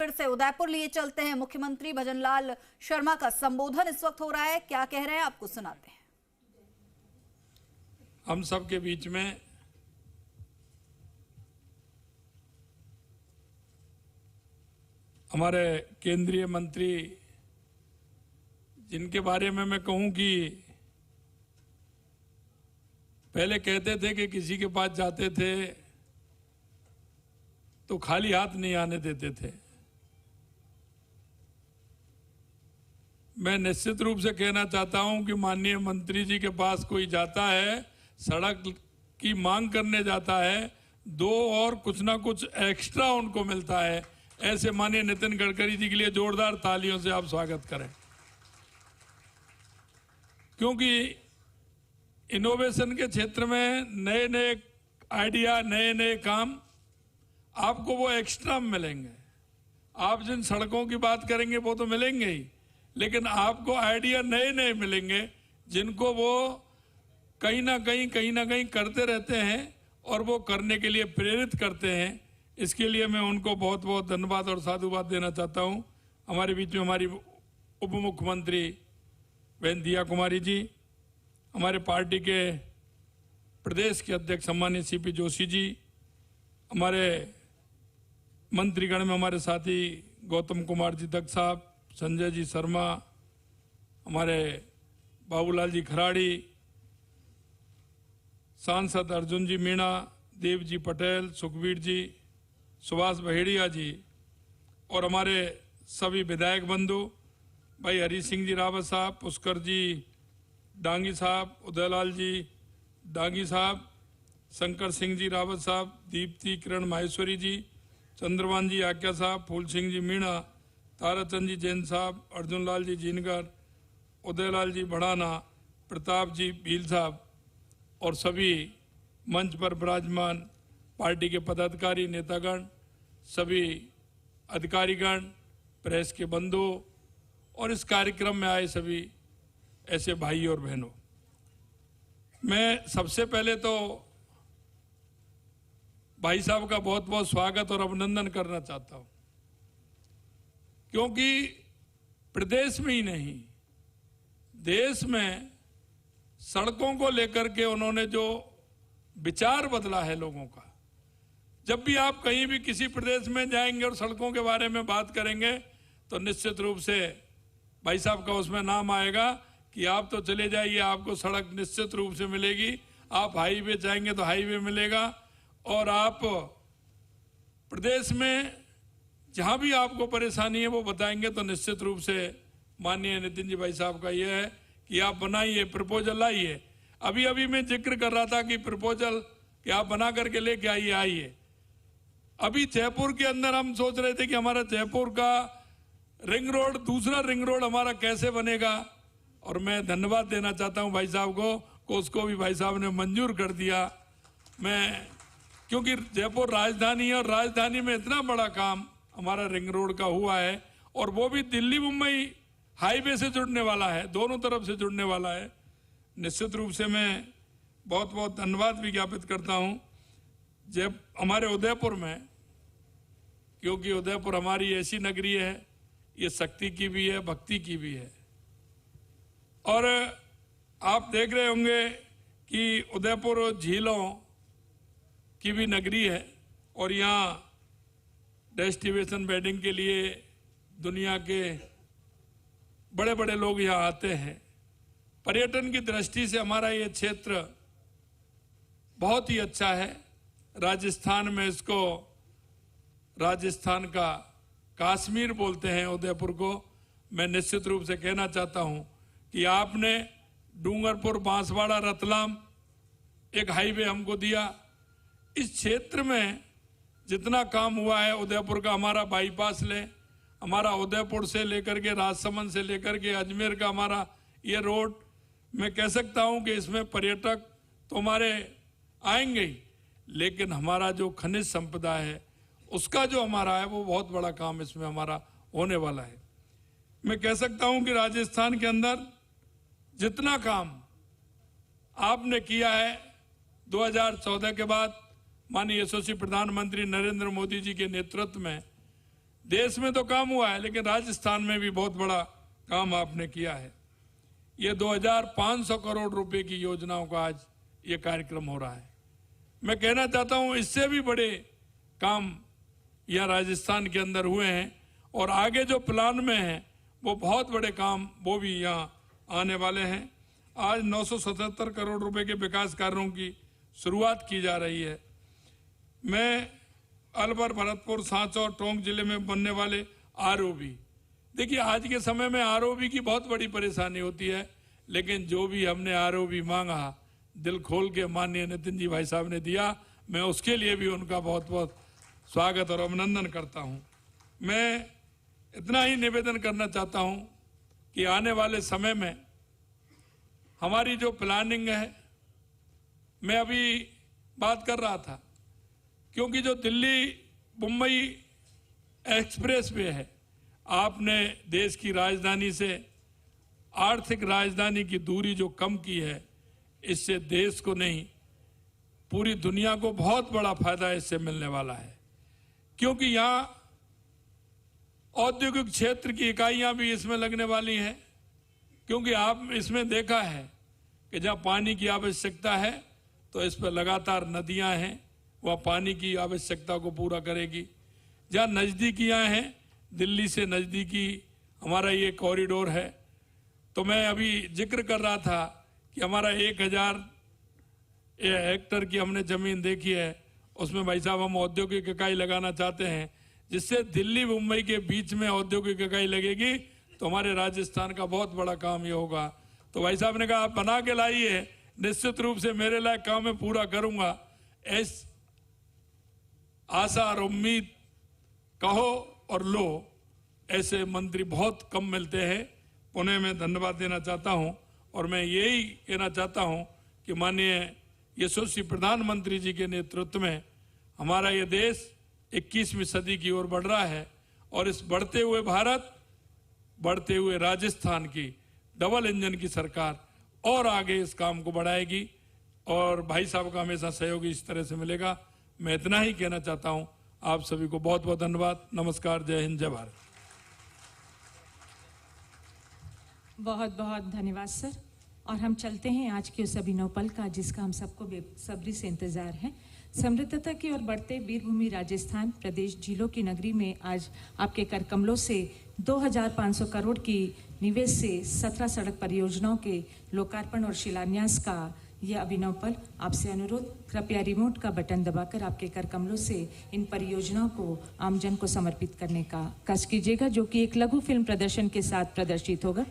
फिर से उदयपुर लिए चलते हैं। मुख्यमंत्री भजनलाल शर्मा का संबोधन इस वक्त हो रहा है, क्या कह रहे हैं आपको सुनाते हैं। हम सब के बीच में हमारे केंद्रीय मंत्री, जिनके बारे में मैं कहूं कि पहले कहते थे कि किसी के पास जाते थे तो खाली हाथ नहीं आने देते थे। मैं निश्चित रूप से कहना चाहता हूं कि माननीय मंत्री जी के पास कोई जाता है, सड़क की मांग करने जाता है, दो और कुछ ना कुछ एक्स्ट्रा उनको मिलता है। ऐसे माननीय नितिन गडकरी जी के लिए जोरदार तालियों से आप स्वागत करें, क्योंकि इनोवेशन के क्षेत्र में नए नए आइडिया, नए नए काम आपको वो एक्स्ट्रा मिलेंगे। आप जिन सड़कों की बात करेंगे वो तो मिलेंगे ही, लेकिन आपको आइडिया नए नए मिलेंगे जिनको वो कहीं ना कहीं करते रहते हैं और वो करने के लिए प्रेरित करते हैं। इसके लिए मैं उनको बहुत बहुत धन्यवाद और साधुवाद देना चाहता हूं। हमारे बीच में हमारी उप मुख्यमंत्री बहन दिया कुमारी जी, हमारे पार्टी के प्रदेश के अध्यक्ष सम्मानित सीपी जोशी जी, हमारे मंत्रीगण में हमारे साथी गौतम कुमार जी दत्त साहब, संजय जी शर्मा, हमारे बाबूलाल जी खराड़ी, सांसद अर्जुन जी मीणा, देव जी पटेल, सुखबीर जी, सुभाष बहेड़िया जी और हमारे सभी विधायक बंधु भाई हरी सिंह जी रावत साहब, पुष्कर जी डांगी साहब, उदयलाल जी डांगी साहब, शंकर सिंह जी रावत साहब, दीप्ति किरण माहेश्वरी जी, चंद्रवान जी आक्या साहब, फूल सिंह जी मीणा, ताराचंद जी जैन साहब, अर्जुन लाल जी जीनगर, उदयलाल जी बढ़ाना, प्रताप जी भील साहब और सभी मंच पर विराजमान पार्टी के पदाधिकारी, नेतागण, सभी अधिकारीगण, प्रेस के बंधु और इस कार्यक्रम में आए सभी ऐसे भाई और बहनों, मैं सबसे पहले तो भाई साहब का बहुत बहुत स्वागत और अभिनंदन करना चाहता हूं, क्योंकि प्रदेश में ही नहीं देश में सड़कों को लेकर के उन्होंने जो विचार बदला है लोगों का। जब भी आप कहीं भी किसी प्रदेश में जाएंगे और सड़कों के बारे में बात करेंगे तो निश्चित रूप से भाई साहब का उसमें नाम आएगा कि आप तो चले जाइए, आपको सड़क निश्चित रूप से मिलेगी। आप हाईवे जाएंगे तो हाईवे मिलेगा, और आप प्रदेश में जहां भी आपको परेशानी है वो बताएंगे तो निश्चित रूप से माननीय नितिन जी भाई साहब का यह है कि आप बनाइए, प्रपोजल लाइए। अभी अभी मैं जिक्र कर रहा था कि प्रपोजल कि आप बना करके लेके आइए। अभी जयपुर के अंदर हम सोच रहे थे कि हमारा जयपुर का रिंग रोड, दूसरा रिंग रोड हमारा कैसे बनेगा, और मैं धन्यवाद देना चाहता हूं भाई साहब को उसको भी भाई साहब ने मंजूर कर दिया। मैं क्योंकि जयपुर राजधानी है और राजधानी में इतना बड़ा काम हमारा रिंग रोड का हुआ है, और वो भी दिल्ली मुंबई हाईवे से जुड़ने वाला है, दोनों तरफ से जुड़ने वाला है। निश्चित रूप से मैं बहुत बहुत धन्यवाद भी ज्ञापित करता हूं जब हमारे उदयपुर में, क्योंकि उदयपुर हमारी ऐसी नगरी है, ये शक्ति की भी है, भक्ति की भी है। और आप देख रहे होंगे कि उदयपुर झीलों की भी नगरी है, और यहाँ डेस्टिनेशन वेडिंग के लिए दुनिया के बड़े बड़े लोग यहाँ आते हैं। पर्यटन की दृष्टि से हमारा ये क्षेत्र बहुत ही अच्छा है। राजस्थान में इसको राजस्थान का कश्मीर बोलते हैं उदयपुर को। मैं निश्चित रूप से कहना चाहता हूं कि आपने डूंगरपुर, बांसवाड़ा, रतलाम एक हाईवे हमको दिया। इस क्षेत्र में जितना काम हुआ है उदयपुर का, हमारा बाईपास ले, हमारा उदयपुर से लेकर के राजसमंद से लेकर के अजमेर का हमारा ये रोड, मैं कह सकता हूं कि इसमें पर्यटक तो हमारे आएंगे ही, लेकिन हमारा जो खनिज संपदा है उसका जो हमारा है वो बहुत बड़ा काम इसमें हमारा होने वाला है। मैं कह सकता हूं कि राजस्थान के अंदर जितना काम आपने किया है 2014 के बाद माननीय यशस्वी प्रधानमंत्री नरेंद्र मोदी जी के नेतृत्व में देश में तो काम हुआ है, लेकिन राजस्थान में भी बहुत बड़ा काम आपने किया है। ये 2500 करोड़ रुपए की योजनाओं का आज ये कार्यक्रम हो रहा है। मैं कहना चाहता हूं इससे भी बड़े काम यह राजस्थान के अंदर हुए हैं और आगे जो प्लान में है वो बहुत बड़े काम वो भी यहाँ आने वाले हैं। आज 977 करोड़ रुपए के विकास कार्यों की शुरुआत की जा रही है। मैं अलवर, भरतपुर, सांचौर, टोंक जिले में बनने वाले आरओबी, देखिए आज के समय में आरओबी की बहुत बड़ी परेशानी होती है, लेकिन जो भी हमने आरओबी मांगा दिल खोल के माननीय नितिन जी भाई साहब ने दिया, मैं उसके लिए भी उनका बहुत बहुत स्वागत और अभिनंदन करता हूं। मैं इतना ही निवेदन करना चाहता हूं कि आने वाले समय में हमारी जो प्लानिंग है, मैं अभी बात कर रहा था, क्योंकि जो दिल्ली मुंबई एक्सप्रेस वे है, आपने देश की राजधानी से आर्थिक राजधानी की दूरी जो कम की है, इससे देश को नहीं पूरी दुनिया को बहुत बड़ा फायदा इससे मिलने वाला है। क्योंकि यहाँ औद्योगिक क्षेत्र की इकाइयां भी इसमें लगने वाली हैं, क्योंकि आप इसमें देखा है कि जहाँ पानी की आवश्यकता है तो इस पर लगातार नदियां हैं, वह पानी की आवश्यकता को पूरा करेगी। जहाँ नज़दीकियाँ हैं, दिल्ली से नज़दीकी हमारा ये कॉरिडोर है। तो मैं अभी जिक्र कर रहा था कि हमारा 1000 हेक्टेयर की हमने ज़मीन देखी है, उसमें भाई साहब हम औद्योगिक इकाई लगाना चाहते हैं, जिससे दिल्ली मुंबई के बीच में औद्योगिक इकाई लगेगी तो हमारे राजस्थान का बहुत बड़ा काम ये होगा। तो भाई साहब ने कहा आप बना के लाइए, निश्चित रूप से मेरे लायक काम मैं पूरा करूंगा। इस आशा और उम्मीद कहो और लो, ऐसे मंत्री बहुत कम मिलते हैं। पुणे में धन्यवाद देना चाहता हूं और मैं यही कहना चाहता हूं कि माननीय यशस्वी प्रधानमंत्री जी के नेतृत्व में हमारा ये देश 21वीं सदी की ओर बढ़ रहा है और इस बढ़ते हुए भारत, बढ़ते हुए राजस्थान की डबल इंजन की सरकार और आगे इस काम को बढ़ाएगी और भाई साहब का हमेशा सहयोग इस तरह से मिलेगा। मैं इतना ही कहना चाहता हूं। आप सभी को बहुत बहुत धन्यवाद। नमस्कार, जय हिंद, जय भारत। बहुत बहुत धन्यवाद सर। और हम चलते हैं आज के उस अभिनव पल का जिसका हम सबको बेसब्री से इंतजार है। समृद्धता की ओर बढ़ते वीरभूमि राजस्थान प्रदेश झीलों की नगरी में आज आपके कर कमलों से 2500 करोड़ की निवेश से 17 सड़क परियोजनाओं के लोकार्पण और शिलान्यास का यह अभिनव पल। आपसे अनुरोध, कृपया रिमोट का बटन दबाकर आपके कर कमलों से इन परियोजनाओं को आमजन को समर्पित करने का कष्ट कीजिएगा, जो कि एक लघु फिल्म प्रदर्शन के साथ प्रदर्शित होगा।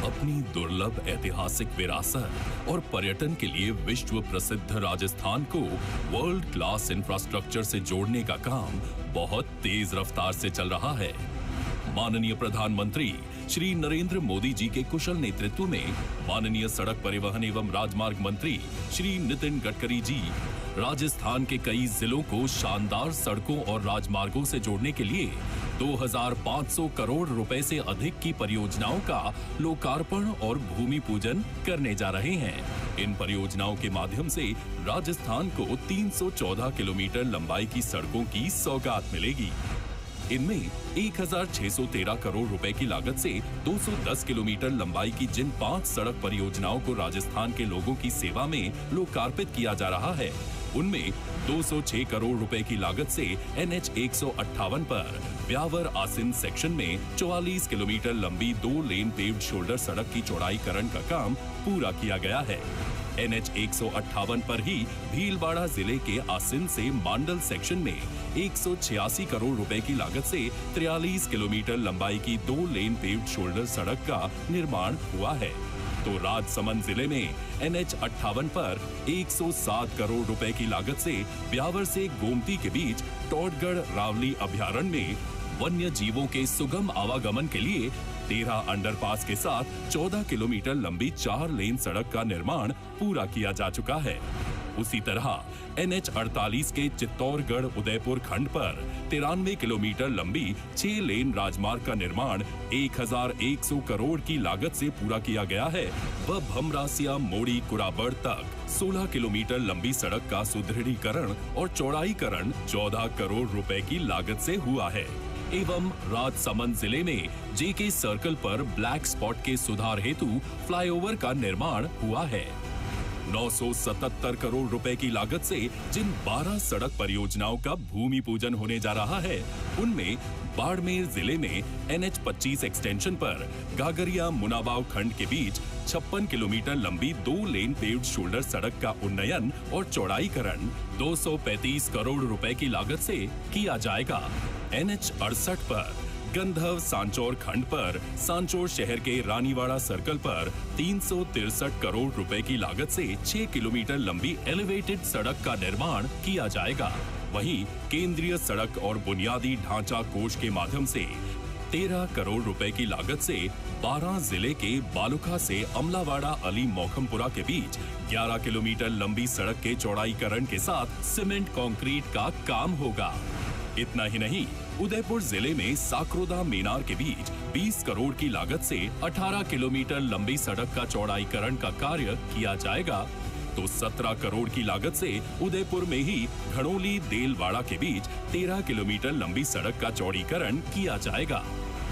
अपनी दुर्लभ ऐतिहासिक विरासत और पर्यटन के लिए विश्व प्रसिद्ध राजस्थान को वर्ल्ड क्लास इंफ्रास्ट्रक्चर से जोड़ने का काम बहुत तेज रफ्तार से चल रहा है। माननीय प्रधानमंत्री श्री नरेंद्र मोदी जी के कुशल नेतृत्व में माननीय सड़क परिवहन एवं राजमार्ग मंत्री श्री नितिन गडकरी जी राजस्थान के कई जिलों को शानदार सड़कों और राजमार्गों से जोड़ने के लिए 2500 करोड़ रुपए से अधिक की परियोजनाओं का लोकार्पण और भूमि पूजन करने जा रहे हैं। इन परियोजनाओं के माध्यम से राजस्थान को 314 किलोमीटर लंबाई की सड़कों की सौगात मिलेगी। इनमें 1613 करोड़ रुपए की लागत से 210 किलोमीटर लंबाई की जिन 5 सड़क परियोजनाओं को राजस्थान के लोगों की सेवा में लोकार्पित किया जा रहा है, उनमें 206 करोड़ रुपए की लागत से NH 158 पर ब्यावर आसिन सेक्शन में 44 किलोमीटर लंबी 2 लेन पेव्ड शोल्डर सड़क की चौड़ाईकरण का काम पूरा किया गया है। NH 158 पर ही भीलवाड़ा जिले के आसिन से मांडल सेक्शन में 186 करोड़ रुपए की लागत से 43 किलोमीटर लंबाई की 2 लेन पेव्ड शोल्डर सड़क का निर्माण हुआ है। तो राजसमंद जिले में NH 58 पर 107 करोड़ रुपए की लागत से ब्यावर से गोमती के बीच टोटगढ़ रावली अभयारण्य में वन्य जीवों के सुगम आवागमन के लिए 13 अंडरपास के साथ 14 किलोमीटर लंबी 4 लेन सड़क का निर्माण पूरा किया जा चुका है। उसी तरह NH 48 के चित्तौड़गढ़ उदयपुर खंड पर 93 किलोमीटर लंबी 6 लेन राजमार्ग का निर्माण 1100 करोड़ की लागत से पूरा किया गया है। वह भमरासिया मोड़ी कुराबड़ तक 16 किलोमीटर लंबी सड़क का सुदृढ़ीकरण और चौड़ाईकरण 14 करोड़ रुपए की लागत से हुआ है। एवं राजसमंद जिले में JK सर्कल पर ब्लैक स्पॉट के सुधार हेतु फ्लाईओवर का निर्माण हुआ है। 977 करोड़ रुपए की लागत से जिन 12 सड़क परियोजनाओं का भूमि पूजन होने जा रहा है, उनमें बाड़मेर जिले में NH 25 एक्सटेंशन पर गागरिया मुनाबाव खंड के बीच 56 किलोमीटर लंबी 2 लेन पेव्ड शोल्डर सड़क का उन्नयन और चौड़ाईकरण 235 करोड़ रुपए की लागत से किया जाएगा। NH 68 पर गंधव सांचौर खंड पर सांचौर शहर के रानीवाड़ा सर्कल पर 363 करोड़ रुपए की लागत से 6 किलोमीटर लंबी एलिवेटेड सड़क का निर्माण किया जाएगा। वहीं केंद्रीय सड़क और बुनियादी ढांचा कोष के माध्यम से 13 करोड़ रुपए की लागत से 12 जिले के बालुखा से अमलावाड़ा अली मौखमपुरा के बीच 11 किलोमीटर लंबी सड़क के चौड़ाईकरण के साथ सीमेंट कंक्रीट का काम होगा। इतना ही नहीं, उदयपुर जिले में साकरोदा मेनार के बीच 20 करोड़ की लागत से 18 किलोमीटर लंबी सड़क का चौड़ाईकरण का कार्य किया जाएगा। तो 17 करोड़ की लागत से उदयपुर में ही घड़ोली देलवाड़ा के बीच 13 किलोमीटर लंबी सड़क का चौड़ीकरण किया जाएगा।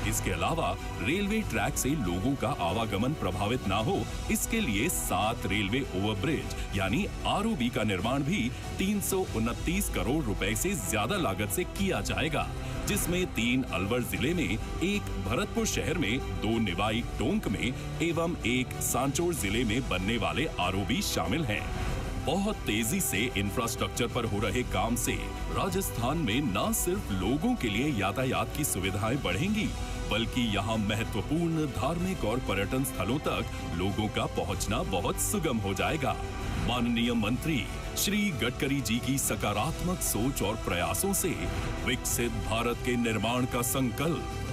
इसके अलावा रेलवे ट्रैक से लोगों का आवागमन प्रभावित ना हो, इसके लिए 7 रेलवे ओवरब्रिज यानी ROB का निर्माण भी 329 करोड़ रुपए से ज्यादा लागत से किया जाएगा, जिसमें 3 अलवर जिले में, 1 भरतपुर शहर में, 2 निवाई टोंक में एवं 1 सांचौर जिले में बनने वाले ROB शामिल हैं। बहुत तेजी से इंफ्रास्ट्रक्चर पर हो रहे काम से राजस्थान में न सिर्फ लोगों के लिए यातायात की सुविधाएं बढ़ेंगी, बल्कि यहाँ महत्वपूर्ण धार्मिक और पर्यटन स्थलों तक लोगों का पहुँचना बहुत सुगम हो जाएगा। माननीय मंत्री श्री गडकरी जी की सकारात्मक सोच और प्रयासों से विकसित भारत के निर्माण का संकल्प